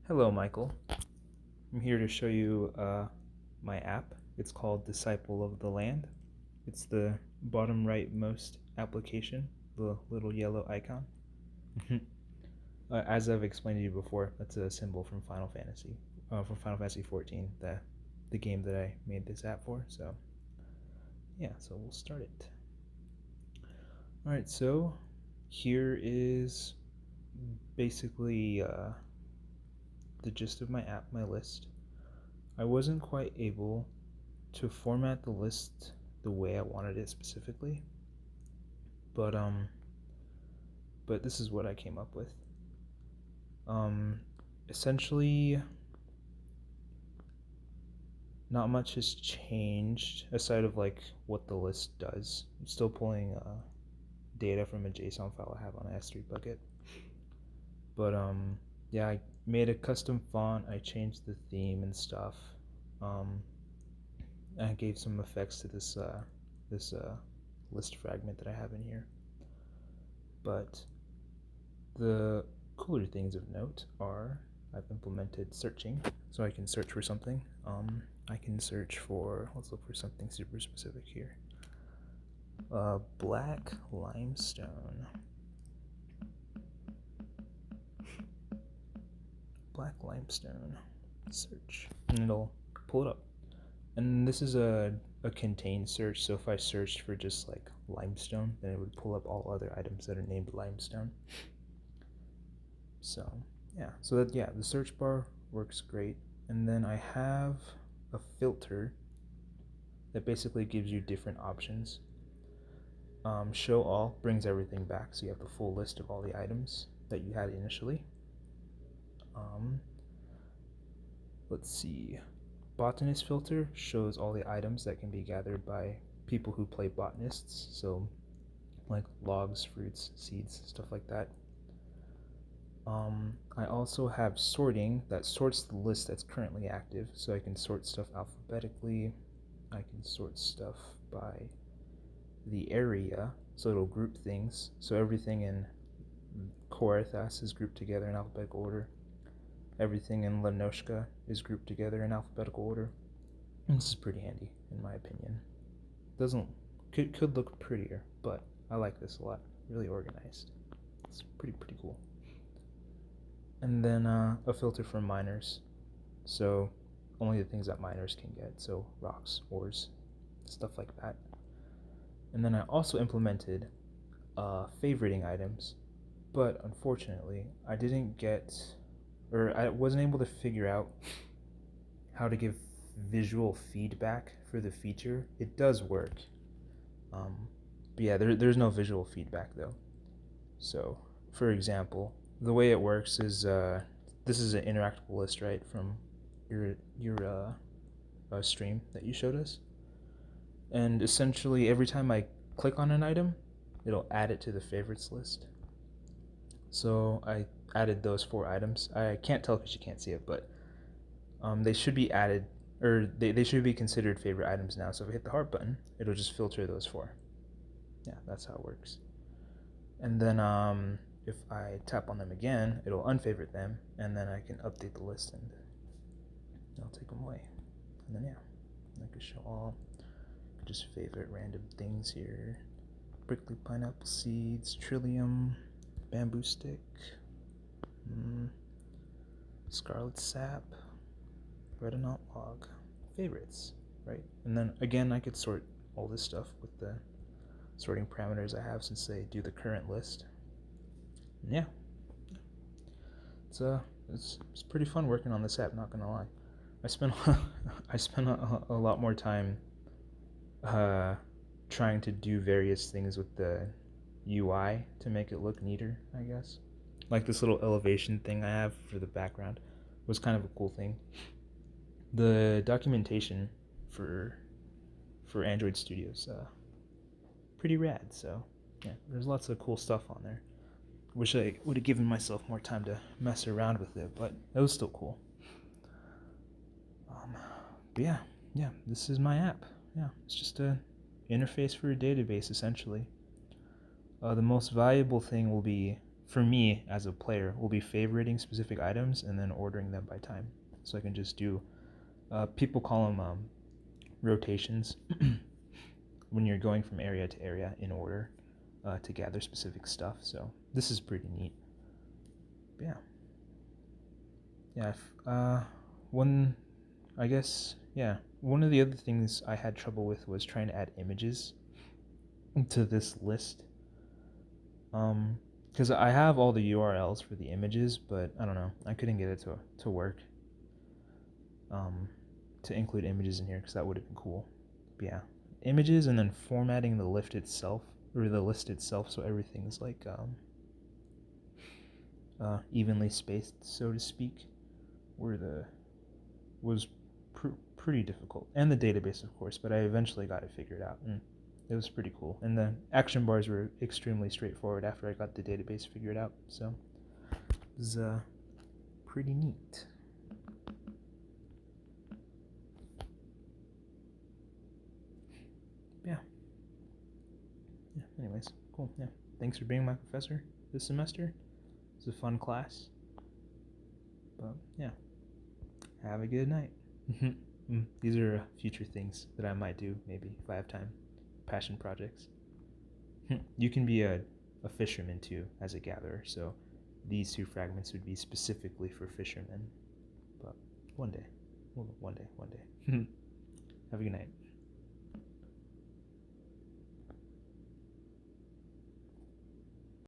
Hello, Michael. I'm here to show you my app. It's called Disciple of the Land. It's the bottom rightmost application, the little yellow icon. As I've explained to you before, that's a symbol from Final Fantasy XIV, the game that I made this app for. So yeah, so we'll start it. All right, so here is basically the gist of my app, my list. I wasn't quite able to format the list the way I wanted it specifically, but this is what I came up with. Um, Essentially, not much has changed aside of like what the list does. I'm still pulling data from a JSON file I have on an S3 bucket, but yeah, I made a custom font. I changed the theme and stuff. Um, I gave some effects to this list fragment that I have in here. But the cooler things of note are I've implemented searching, so I can search for something. I can search for, let's look for something super specific here. Black limestone. Black limestone. Search. And it'll pull it up. And this is a contained search, so if I searched for just like limestone, then it would pull up all other items that are named limestone. So the search bar works great. And then I have a filter that basically gives you different options. Show all brings everything back, so you have the full list of all the items that you had initially. Let's see. Botanist filter shows all the items that can be gathered by people who play botanists, so like logs, fruits, seeds, stuff like that. I also have sorting that sorts the list that's currently active, so I can sort stuff alphabetically. I can sort stuff by the area, so it'll group things. So everything in Korathas is grouped together in alphabetical order. Everything in Lenoshka is grouped together in alphabetical order. And this is pretty handy, in my opinion. Doesn't could look prettier, but I like this a lot. Really organized. It's pretty cool. And then a filter for miners, so only the things that miners can get, so rocks, ores, stuff like that. And then I also implemented favoriting items, but unfortunately I didn't get, or I wasn't able to figure out how to give visual feedback for the feature. It does work, but yeah, there's no visual feedback though. So for example, the way it works is this is an interactable list, right, from your stream that you showed us, and essentially every time I click on an item, it'll add it to the favorites list. So I added those 4 items. I can't tell because you can't see it, but they should be added, or they should be considered favorite items now. So if I hit the heart button, it'll just filter those 4. Yeah, that's how it works. And then if I tap on them again, it'll unfavorite them, and then I can update the list and I'll take them away. And then yeah, I can show all. I can just favorite random things here: prickly pineapple seeds, trillium, bamboo stick, scarlet sap, retinol log. Favorites, right? And then again, I could sort all this stuff with the sorting parameters I have since they do the current list. And yeah, it's pretty fun working on this app. Not gonna lie, I spent a lot more time trying to do various things with the UI to make it look neater, I guess. Like this little elevation thing I have for the background was kind of a cool thing. The documentation for Android Studios pretty rad. So yeah, there's lots of cool stuff on there. Wish I would have given myself more time to mess around with it, but it was still cool. But yeah, this is my app. Yeah, it's just a interface for a database essentially. The most valuable thing will be for me as a player, will be favoriting specific items and then ordering them by time. So I can just do, people call them rotations when you're going from area to area in order to gather specific stuff. So this is pretty neat. But yeah. One, I guess, yeah. One of the other things I had trouble with was trying to add images to this list. Because I have all the URLs for the images, but I don't know. I couldn't get it to work. To include images in here because that would have been cool. But yeah, images and then formatting the list itself so everything's like evenly spaced, so to speak, was pretty difficult, and the database, of course. But I eventually got it figured out, and it was pretty cool. And the action bars were extremely straightforward after I got the database figured out, so it was pretty neat. Yeah. Anyways, cool. Yeah. Thanks for being my professor this semester. It was a fun class. But yeah. Have a good night. These are future things that I might do, maybe, if I have time. Passion projects. You can be a fisherman too, as a gatherer, so these 2 fragments would be specifically for fishermen. But one day. Have a good night.